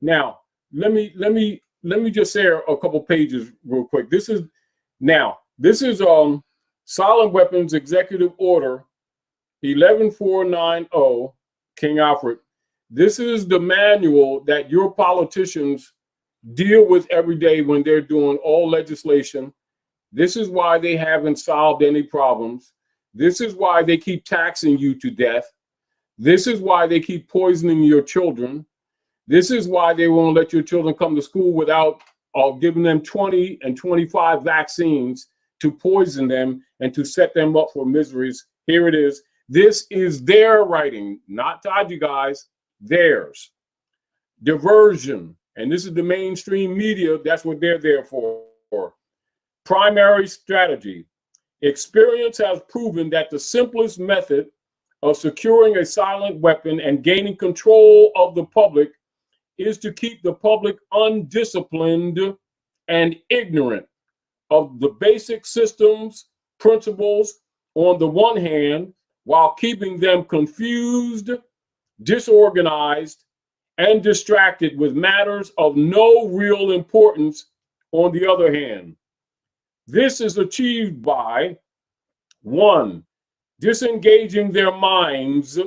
Now, let me just share a couple pages real quick. This is Silent Weapons Executive Order 11490, King Alfred. This is the manual that your politicians deal with every day when they're doing all legislation. This is why they haven't solved any problems. This is why they keep taxing you to death. This is why they keep poisoning your children. This is why they won't let your children come to school without giving them 20 and 25 vaccines to poison them and to set them up for miseries. Here it is. This is their writing, not Taji guys, theirs. Diversion, and this is the mainstream media, that's what they're there for. Primary strategy. Experience has proven that the simplest method of securing a silent weapon and gaining control of the public is to keep the public undisciplined and ignorant of the basic systems, principles on the one hand, while keeping them confused, disorganized, and distracted with matters of no real importance on the other hand. This is achieved by 1. Disengaging their minds,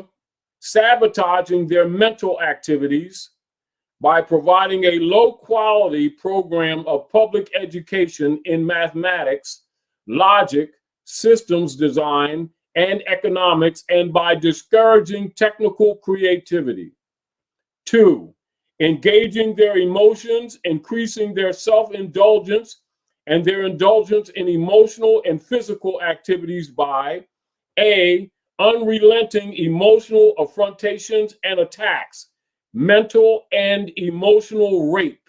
sabotaging their mental activities by providing a low-quality program of public education in mathematics, logic, systems design, and economics, and by discouraging technical creativity. 2. Engaging their emotions, increasing their self-indulgence and their indulgence in emotional and physical activities by A. Unrelenting emotional affrontations and attacks, mental and emotional rape,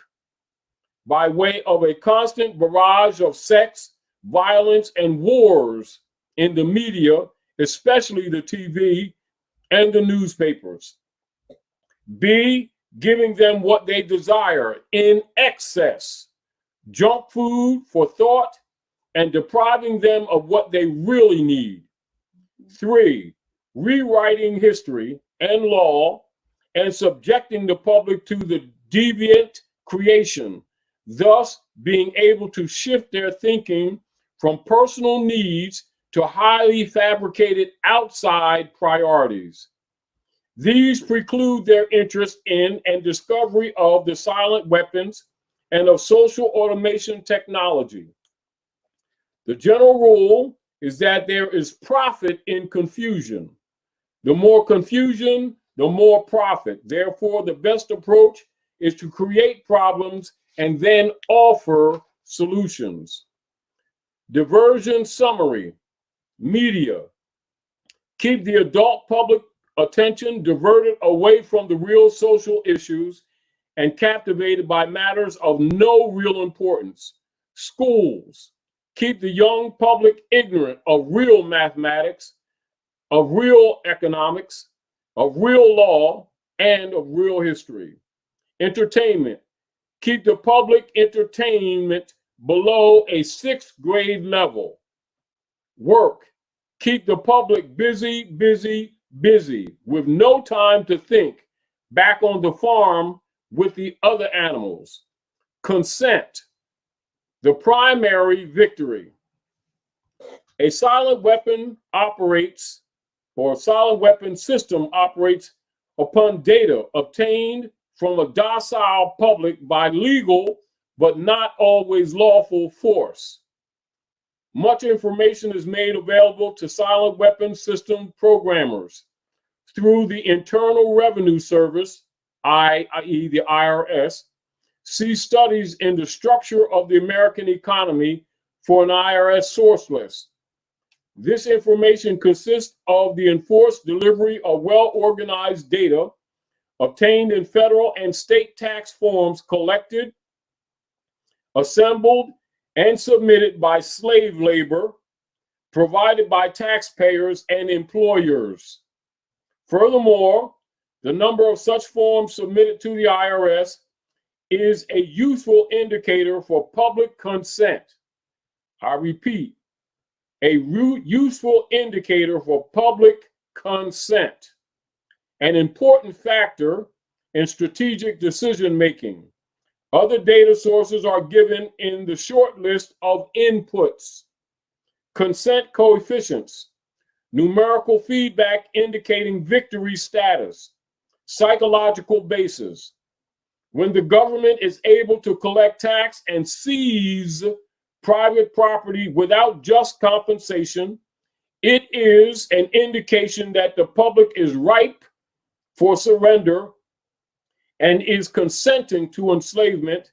by way of a constant barrage of sex, violence, and wars in the media, especially the TV and the newspapers. B. Giving them what they desire in excess, junk food for thought, and depriving them of what they really need. 3. Rewriting history and law and subjecting the public to the deviant creation, thus being able to shift their thinking from personal needs to highly fabricated outside priorities. These preclude their interest in and discovery of the silent weapons and of social automation technology. The general rule is that there is profit in confusion. The more confusion, the more profit. Therefore, the best approach is to create problems and then offer solutions. Diversion summary. Media. Keep the adult public attention diverted away from the real social issues and captivated by matters of no real importance. Schools. Keep the young public ignorant of real mathematics, of real economics, of real law, and of real history. Entertainment. Keep the public entertainment below a 6th grade level. Work. Keep the public busy, busy, busy, with no time to think, back on the farm with the other animals. Consent. The primary victory. A silent weapon operates, or a silent weapon system operates upon data obtained from a docile public by legal but not always lawful force. Much information is made available to silent weapon system programmers through the Internal Revenue Service, i.e. the IRS. See studies in the structure of the American economy for an IRS source list. This information consists of the enforced delivery of well-organized data obtained in federal and state tax forms collected, assembled, and submitted by slave labor, provided by taxpayers and employers. Furthermore, the number of such forms submitted to the IRS is a useful indicator for public consent. I repeat, a useful indicator for public consent. An important factor in strategic decision making. Other data sources are given in the short list of inputs: consent coefficients, numerical feedback indicating victory status, psychological basis. When the government is able to collect tax and seize private property without just compensation, it is an indication that the public is ripe for surrender and is consenting to enslavement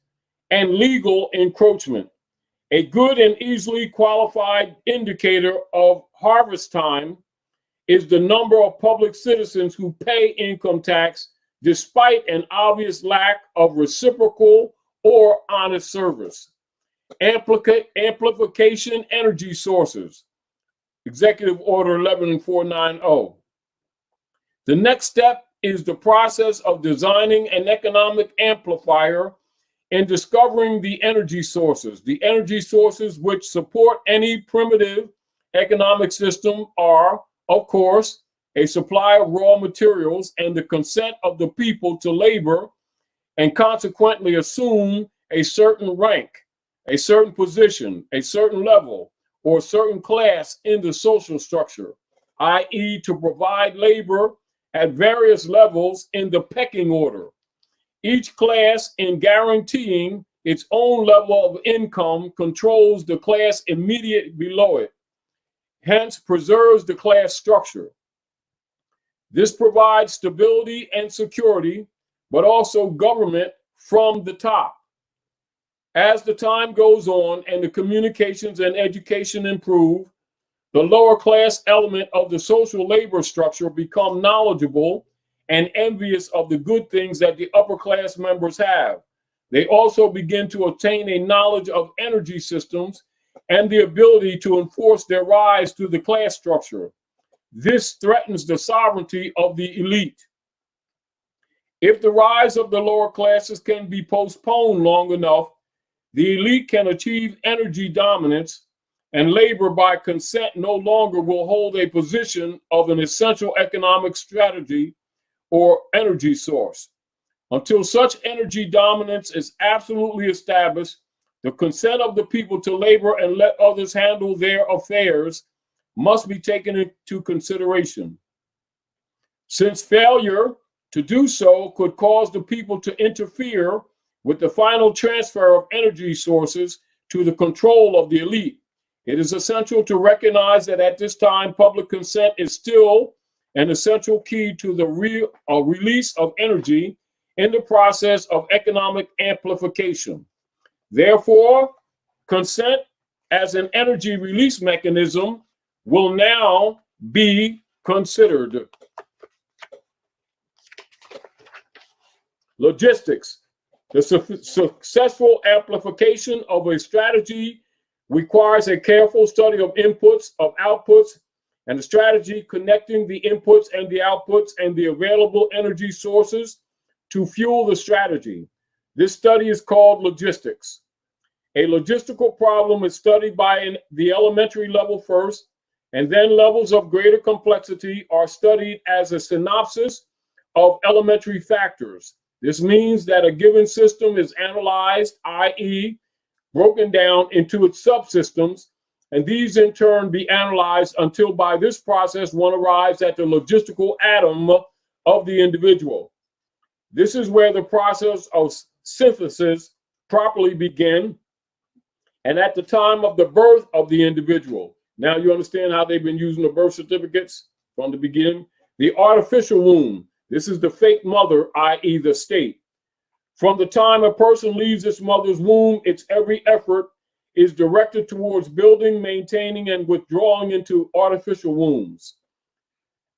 and legal encroachment. A good and easily qualified indicator of harvest time is the number of public citizens who pay income tax despite an obvious lack of reciprocal or honest service. Amplification energy sources. Executive Order 11490. The next step is the process of designing an economic amplifier and discovering the energy sources. The energy sources which support any primitive economic system are, of course, a supply of raw materials and the consent of the people to labor and consequently assume a certain rank, a certain position, a certain level, or a certain class in the social structure, i.e., to provide labor at various levels in the pecking order, each class in guaranteeing its own level of income controls the class immediate below it, hence preserves the class structure. This provides stability and security, but also government from the top. As the time goes on and the communications and education improve, the lower class element of the social labor structure become knowledgeable and envious of the good things that the upper class members have. They also begin to attain a knowledge of energy systems and the ability to enforce their rise through the class structure. This threatens the sovereignty of the elite. If the rise of the lower classes can be postponed long enough, the elite can achieve energy dominance, and labor by consent no longer will hold a position of an essential economic strategy or energy source. Until such energy dominance is absolutely established, the consent of the people to labor and let others handle their affairs must be taken into consideration. Since failure to do so could cause the people to interfere with the final transfer of energy sources to the control of the elite, it is essential to recognize that at this time, public consent is still an essential key to the release of energy in the process of economic amplification. Therefore, consent as an energy release mechanism will now be considered. Logistics. The successful amplification of a strategy requires a careful study of inputs, of outputs, and a strategy connecting the inputs and the outputs and the available energy sources to fuel the strategy. This study is called logistics. A logistical problem is studied by the elementary level first, and then levels of greater complexity are studied as a synopsis of elementary factors. This means that a given system is analyzed, i.e., broken down into its subsystems, and these in turn be analyzed until by this process one arrives at the logistical atom of the individual. This is where the process of synthesis properly begins, and at the time of the birth of the individual. Now you understand how they've been using the birth certificates from the beginning. The artificial womb. This is the fake mother, i.e. the state. From the time a person leaves its mother's womb, its every effort is directed towards building, maintaining, and withdrawing into artificial wombs.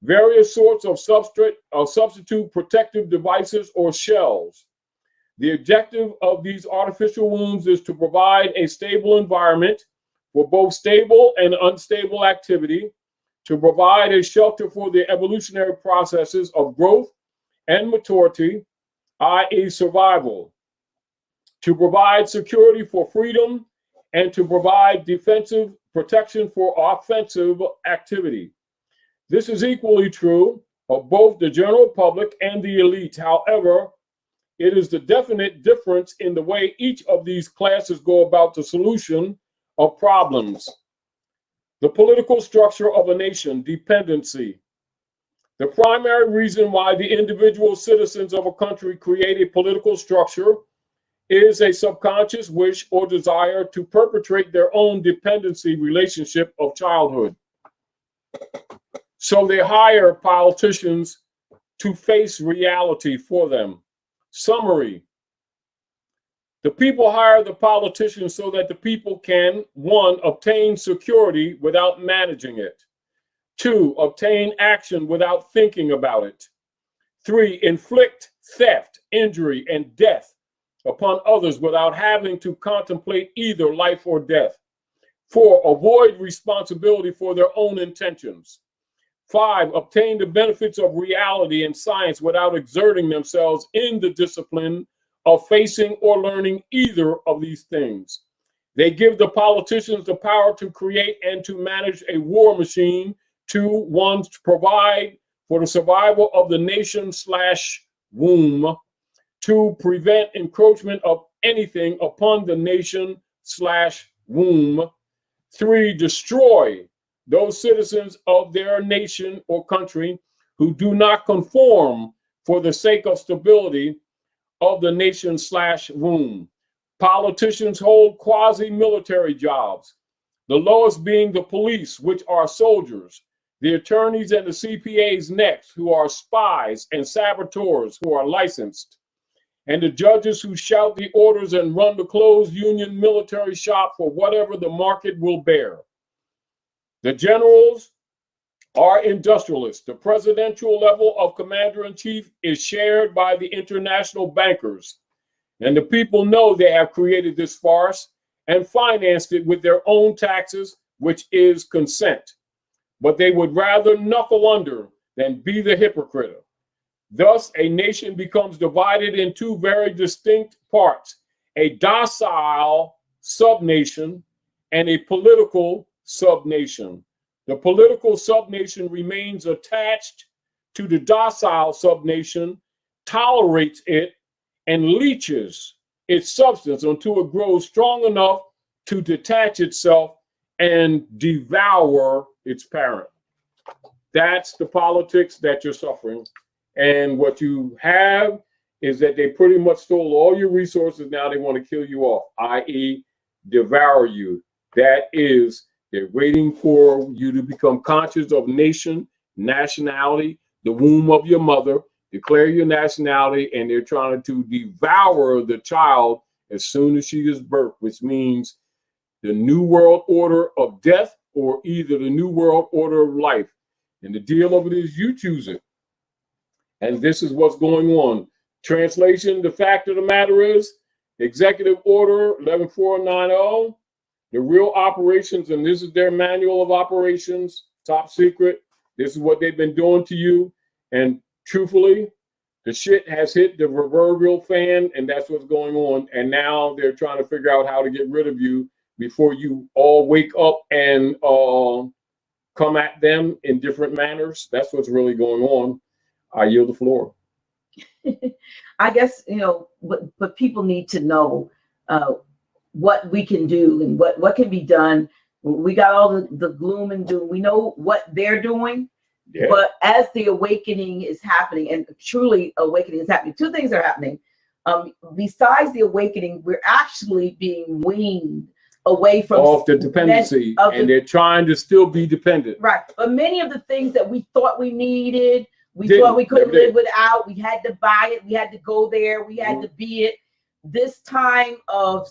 Various sorts of substitute protective devices or shells. The objective of these artificial wombs is to provide a stable environment for both stable and unstable activity, to provide a shelter for the evolutionary processes of growth and maturity, i.e. survival, to provide security for freedom, and to provide defensive protection for offensive activity. This is equally true of both the general public and the elite. However, it is the definite difference in the way each of these classes go about the solution of problems. The political structure of a nation, dependency. The primary reason why the individual citizens of a country create a political structure is a subconscious wish or desire to perpetrate their own dependency relationship of childhood. So they hire politicians to face reality for them. Summary: the people hire the politicians so that the people can, 1, obtain security without managing it. 2, obtain action without thinking about it. 3, inflict theft, injury, and death upon others without having to contemplate either life or death. 4, avoid responsibility for their own intentions. 5, obtain the benefits of reality and science without exerting themselves in the discipline of facing or learning either of these things. They give the politicians the power to create and to manage a war machine to, 1, to provide for the survival of the nation/womb, 2, prevent encroachment of anything upon the nation/womb, 3, destroy those citizens of their nation or country who do not conform for the sake of stability of the nation/womb. Politicians hold quasi-military jobs, the lowest being the police, which are soldiers, the attorneys and the CPAs next, who are spies, and saboteurs, who are licensed, and the judges who shout the orders and run the closed union military shop for whatever the market will bear. The generals are industrialists. The presidential level of commander-in-chief is shared by the international bankers. And the people know they have created this farce and financed it with their own taxes, which is consent. But they would rather knuckle under than be the hypocrite. Thus, a nation becomes divided in 2 very distinct parts: a docile subnation and a political subnation. The political subnation remains attached to the docile subnation, tolerates it, and leeches its substance until it grows strong enough to detach itself and devour its parent. That's the politics that you're suffering. And what you have is that they pretty much stole all your resources. Now they want to kill you off, i.e., devour you. That is, they're waiting for you to become conscious of nation, nationality, the womb of your mother, declare your nationality, and they're trying to devour the child as soon as she is birthed, which means the new world order of death or either the new world order of life. And the deal of it is you choose it. And this is what's going on. Translation: the fact of the matter is, Executive Order 11490, the real operations, and this is their manual of operations, top secret. This is what they've been doing to you. And truthfully, the shit has hit the proverbial fan, and that's what's going on. And now they're trying to figure out how to get rid of you before you all wake up and come at them in different manners. That's what's really going on. I yield the floor. I guess, but people need to know what we can do and what can be done. We got all the gloom and doom. We know what they're doing, yeah. But as the awakening is happening, and truly awakening is happening, 2 things are happening. Besides the awakening, we're actually being weaned away from off the dependency, and they're trying to still be dependent. Right, but many of the things that we thought we needed, thought we couldn't live without. We had to buy it. We had to go there. We had to be it. This time of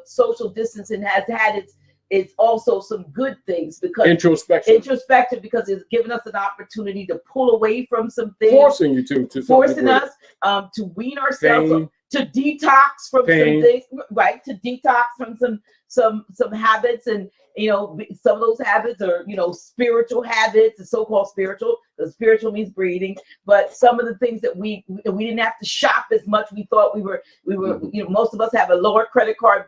social distancing has had it's also some good things, because introspective, because it's given us an opportunity to pull away from some things, forcing you forcing us to wean ourselves, to detox from some things, right? To detox from some habits, and some of those habits are spiritual habits, the so-called spiritual. The spiritual means breathing, but some of the things that we didn't have to shop as much. We thought we were most of us have a lower credit card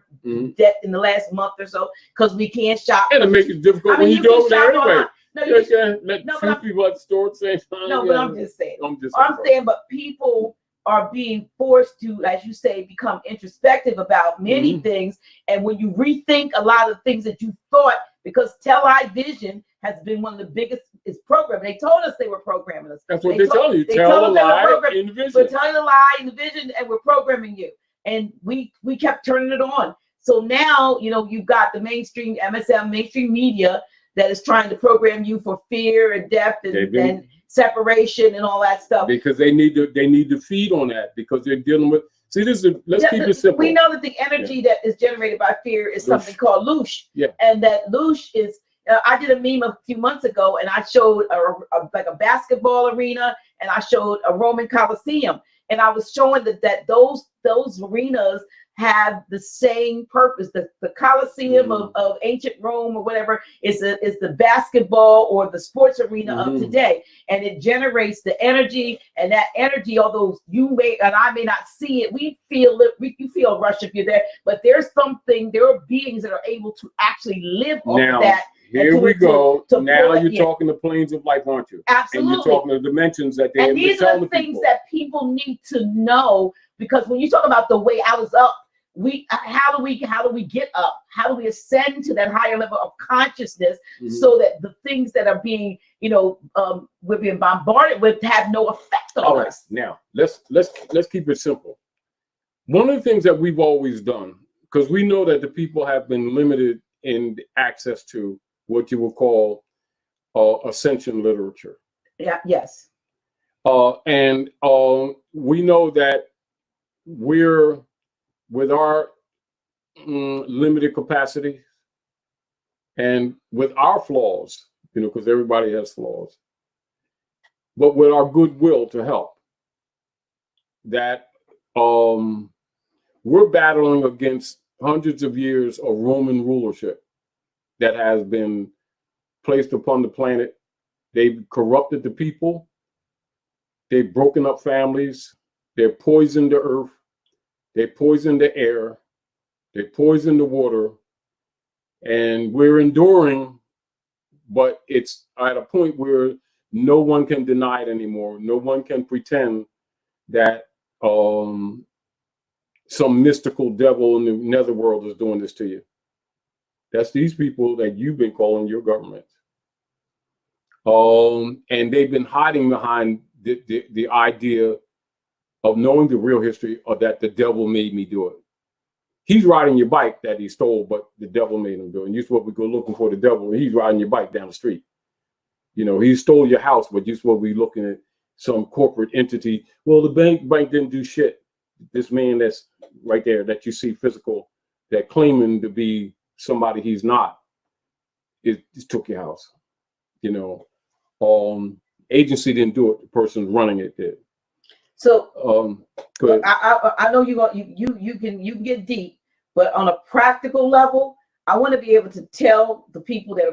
debt in the last month or so because we can't shop. And it makes it difficult when you go there anyway. No, Yeah, yeah. Let no, two but people at the store at the same time. no, yeah. but I'm just saying. I'm just I'm saying, but people are being forced to, as you say, become introspective about many things. And when you rethink a lot of things that you thought, because television has been one of the biggest is programming. They told us they were programming us. That's what they tell you. Tell a lie in the vision. We're telling a lie in the vision, and we're programming you. And we kept turning it on. So now, you know, you've got the mainstream MSM, mainstream media that is trying to program you for fear and death and separation and all that stuff. Because they need to feed on that, because they're dealing with. See, this is let's keep it simple. We know that the energy that is generated by fear is something called loosh. Yeah. And that loosh is. I did a meme a few months ago, and I showed like a basketball arena, and I showed a Roman Colosseum, and I was showing that those arenas have the same purpose. The Colosseum of ancient Rome or whatever is the basketball or the sports arena of today, and it generates the energy, and that energy, although you may and I may not see it, we feel it. You feel a rush if you're there, but there are beings that are able to actually live off of that. Here we go. Now you're talking to planes of life, aren't you? Absolutely. And you're talking to dimensions that they. And these are the things that people need to know, because when you talk about the way I was up, how do we get up? How do we ascend to that higher level of consciousness so that the things that are being, we're being bombarded with have no effect on us? Now let's keep it simple. One of the things that we've always done, because we know that the people have been limited in access to what you would call ascension literature. Yeah. Yes. And we know that we're, with our limited capacity and with our flaws, because everybody has flaws, but with our goodwill to help, that we're battling against hundreds of years of Roman rulership that has been placed upon the planet. They've corrupted the people. They've broken up families. They've poisoned the earth. They poisoned the air. They poisoned the water. And we're enduring, but it's at a point where no one can deny it anymore. No one can pretend that some mystical devil in the netherworld is doing this to you. That's these people that you've been calling your government. And they've been hiding behind the idea of knowing the real history, or that the devil made me do it. He's riding your bike that he stole, but the devil made him do it. And you're supposed to go looking for the devil, and he's riding your bike down the street. He stole your house, but you're supposed to be looking at some corporate entity. Well, the bank didn't do shit. This man that's right there that you see physical, that claiming to be somebody he's not, it took your house. Agency didn't do it. The person running it did. So I know you can get deep, but on a practical level, I want to be able to tell the people that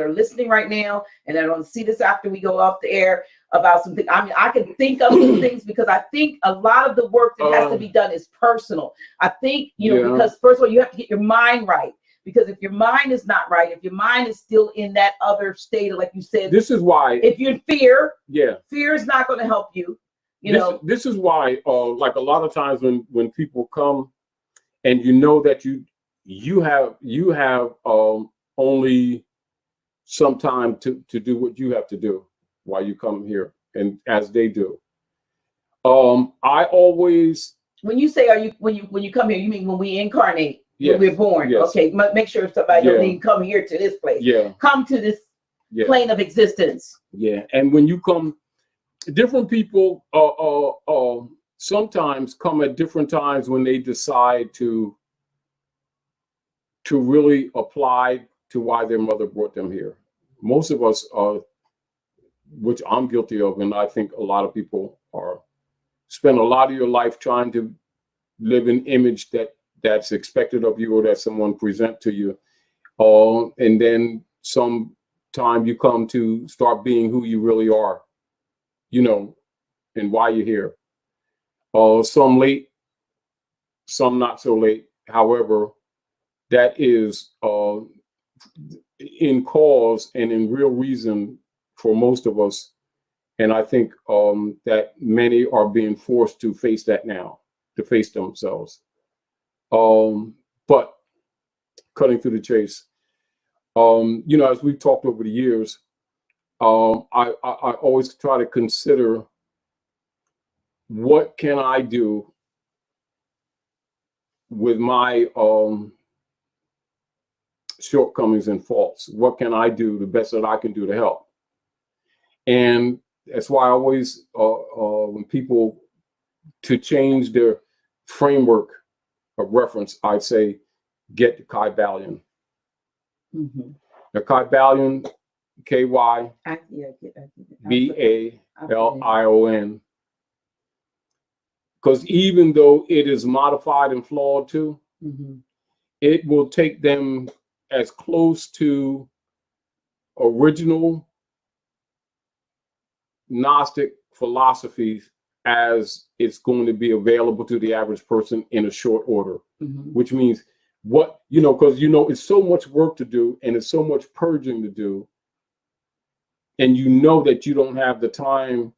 are listening right now and that are going to see this after we go off the air about something. I mean, I can think of some things, because I think a lot of the work that has to be done is personal. I think, because first of all, you have to get your mind right. Because if your mind is not right, if your mind is still in that other state, like you said, this is why. If you're in fear, fear is not going to help you. This is why, like a lot of times when people come, and that you have only some time to do what you have to do while you come here, and as they do. I always. When you say when you come here, you mean when we incarnate? Yes. When we're born. Yes. Okay, make sure somebody don't even come here to this place. Yeah. Come to this plane of existence. Yeah, and when you come, different people sometimes come at different times when they decide to really apply to why their mother brought them here. Most of us are, which I'm guilty of, and I think a lot of people are, spend a lot of your life trying to live an image that's expected of you, or that someone present to you, and then some time you come to start being who you really are, and why you're here. Some late, some not so late. However, that is in cause and in real reason for most of us. And I think that many are being forced to face that now, to face themselves. But cutting through the chase, as we've talked over the years, I always try to consider, what can I do with my shortcomings and faults? What can I do the best that I can do to help? And that's why I always, when people to change their framework of reference, I'd say, get the Kybalion. Mm-hmm. The Kybalion, Kybalion. Because even though it is modified and flawed too, mm-hmm. it will take them as close to original Gnostic philosophies as it's going to be available to the average person in a short order. Mm-hmm. Which means because it's so much work to do and it's so much purging to do, and that you don't have the time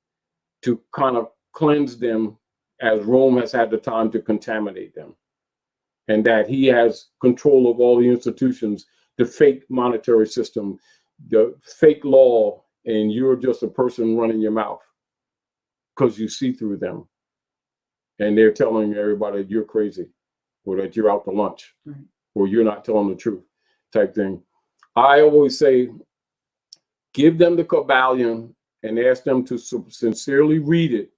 to kind of cleanse them as Rome has had the time to contaminate them, and that he has control of all the institutions, the fake monetary system, the fake law, and you're just a person running your mouth because you see through them, and they're telling everybody that you're crazy, or that you're out to lunch, right, or you're not telling the truth, type thing. I always say, give them the Kybalion and ask them to sincerely read it,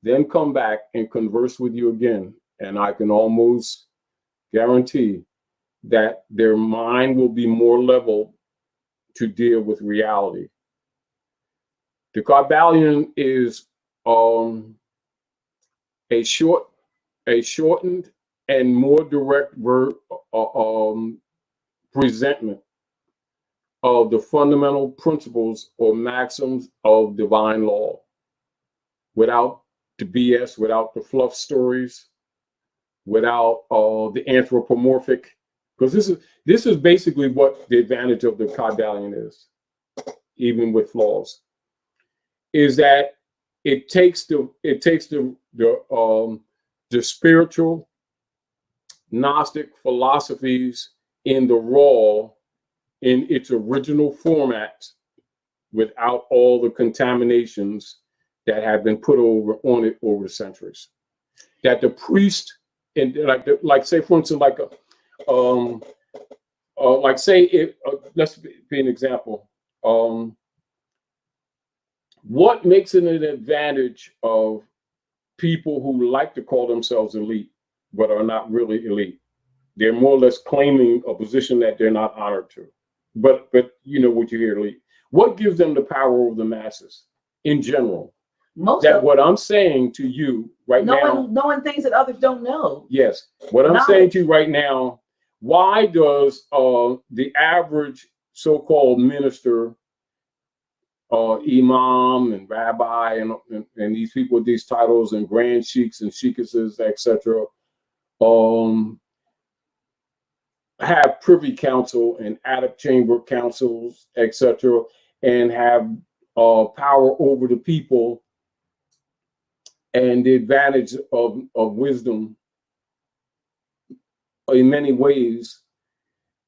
then come back and converse with you again. And I can almost guarantee that their mind will be more level to deal with reality. The Kybalion is a shortened and more direct presentment of the fundamental principles or maxims of divine law, without the BS, without the fluff stories, without the anthropomorphic, because this is basically what the advantage of the Kybalion is, even with flaws, is that it takes the spiritual Gnostic philosophies in the raw, in its original format, without all the contaminations that have been put on it over the centuries. That the priest, and like say for instance, let's be an example. What makes it an advantage of people who like to call themselves elite but are not really elite? They're more or less claiming a position that they're not honored to. But you know what you hear, elite. What gives them the power over the masses in general? What I'm saying to you right now, knowing things that others don't know. Yes, what I'm saying to you right now, why does the average so-called minister, imam and rabbi and these people with these titles and grand sheiks and sheikesses, etc., have privy council and adept chamber councils, etc., and have power over the people and the advantage of wisdom in many ways?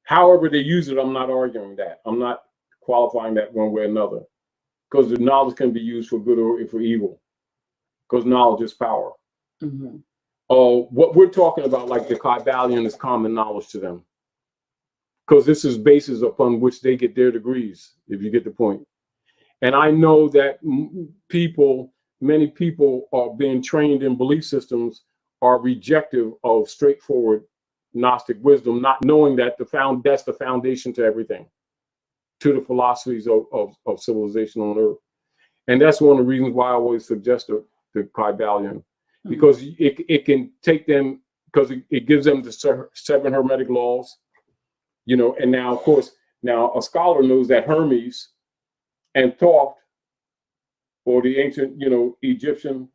However they use it, I'm not arguing that. I'm not qualifying that one way or another, because the knowledge can be used for good or for evil, because knowledge is power. Mm-hmm. What we're talking about, like the Kybalion, is common knowledge to them, because this is basis upon which they get their degrees, if you get the point. And I know that many people are being trained in belief systems are rejective of straightforward Gnostic wisdom, not knowing that that's the foundation to everything, to the philosophies of civilization on Earth. And that's one of the reasons why I always suggest the Kybalion, because it can take them, because it gives them the 7 Hermetic laws, and now, of course, a scholar knows that Hermes and Thoth, or the ancient, Egyptian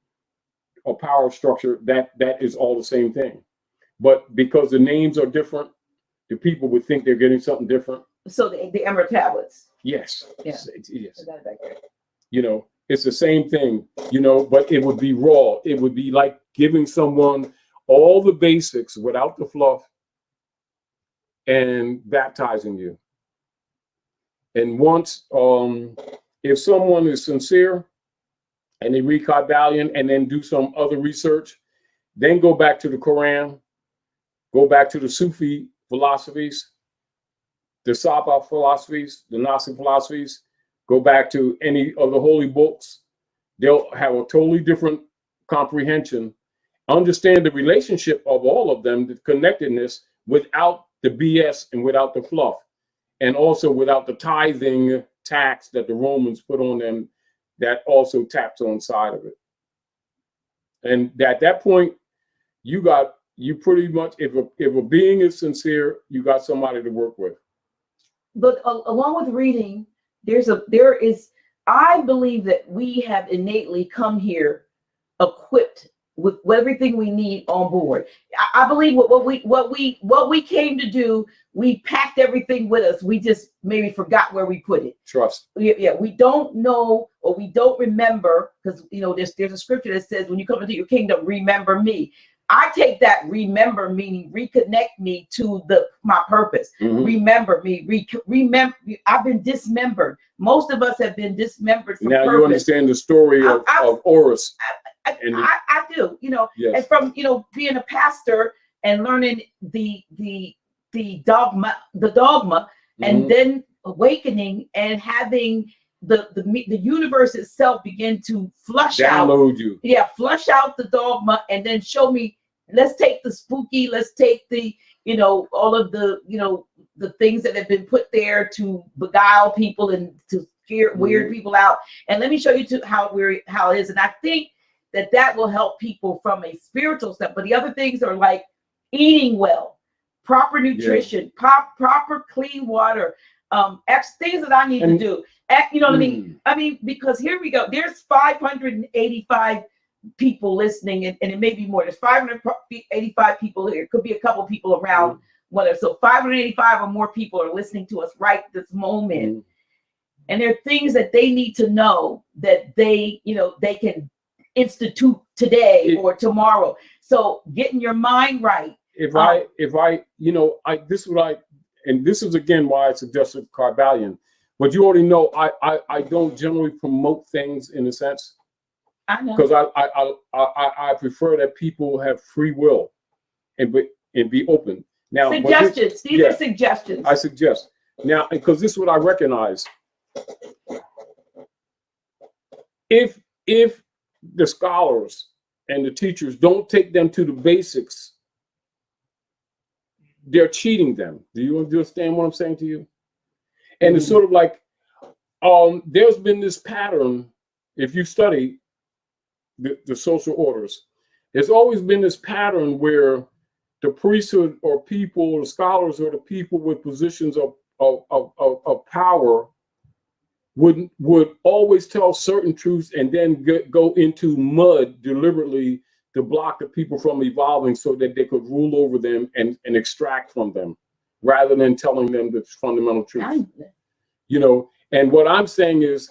or power structure, that is all the same thing. But because the names are different, the people would think they're getting something different. So the emerald tablets. Yes. Yeah. Yes. I got it back there. You know, it's the same thing, you know, but it would be raw. It would be like giving someone all the basics without the fluff and baptizing you. And once, if someone is sincere and they read Kabbalion and then do some other research, then go back to the Quran, go back to the Sufi philosophies, the Saba philosophies, the Gnostic philosophies, go back to any of the holy books. They'll have a totally different comprehension, understand the relationship of all of them, the connectedness, without the BS and without the fluff, and also without the tithing tax that the Romans put on them that also taps on side of it. And at that point, you pretty much, if a being is sincere, you got somebody to work with. But along with reading, I believe that we have innately come here equipped with everything we need on board. I believe what we came to do, we packed everything with us. We just maybe forgot where we put it. Trust. Yeah, we don't know or we don't remember, because you know there's a scripture that says when you come into your kingdom, remember me. I take that remember meaning reconnect me to my purpose. Mm-hmm. Remember me. Remember. I've been dismembered. Most of us have been dismembered from now purpose. You understand the story of Horus. I do, you know, yes. And from, you know, being a pastor and learning the dogma, mm-hmm. and then awakening and having the universe itself begin to flush download you. Yeah, flush out the dogma and then show me, let's take the spooky, let's take the, you know, all of the, you know, the things that have been put there to beguile people and to scare mm-hmm. weird people out. And let me show you how it is. And I think that will help people from a spiritual step. But the other things are like eating well, proper nutrition, proper clean water, things that I need to do. You know what I mean? I mean, because here we go. There's 585 people listening, and it may be more. There's 585 people here. It could be a couple people around. Whatever. So 585 or more people are listening to us right this moment. And there are things that they need to know that they can institute today or tomorrow. So getting your mind right. If I, this is what I, and this is again why I suggested Kabbalion, but you already know I don't generally promote things in a sense. I know. Because I prefer that people have free will and be open. Now suggestions. These are suggestions. I suggest. Now, because this is what I recognize. If the scholars and the teachers don't take them to the basics, they're cheating them. Do you understand what I'm saying to you? And it's sort of like, there's been this pattern, if you study the social orders, there's always been this pattern where the priesthood or people, the scholars or the people with positions of power would always tell certain truths and then go into mud deliberately to block the people from evolving so that they could rule over them and extract from them rather than telling them the fundamental truth. You know, and what I'm saying is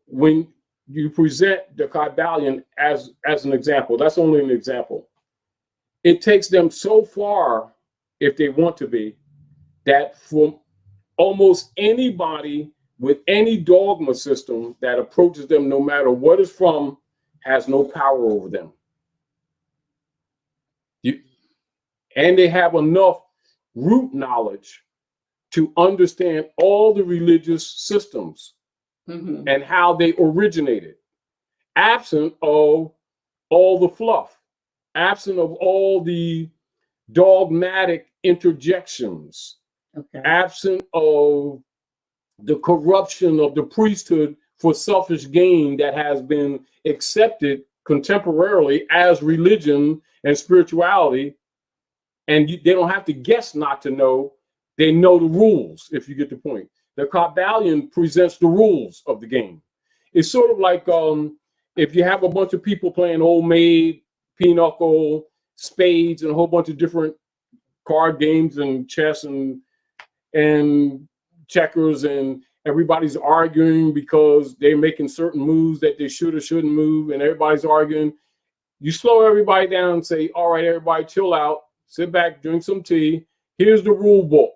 when you present the Kabbalion as an example, that's only an example. It takes them so far, if they want to be, that from almost anybody with any dogma system that approaches them, no matter what it's from, has no power over them. And they have enough root knowledge to understand all the religious systems mm-hmm. and how they originated, absent of all the fluff, absent of all the dogmatic interjections, absent of the corruption of the priesthood for selfish gain that has been accepted contemporarily as religion and spirituality. And they don't have to guess not to know. They know the rules, if you get the point. The Kabbalion presents the rules of the game. It's sort of like if you have a bunch of people playing old maid, pinochle, spades, and a whole bunch of different card games and chess and checkers, and everybody's arguing because they're making certain moves that they should or shouldn't move, and everybody's arguing. You slow everybody down and say, all right, everybody chill out, sit back, drink some tea. Here's the rule book.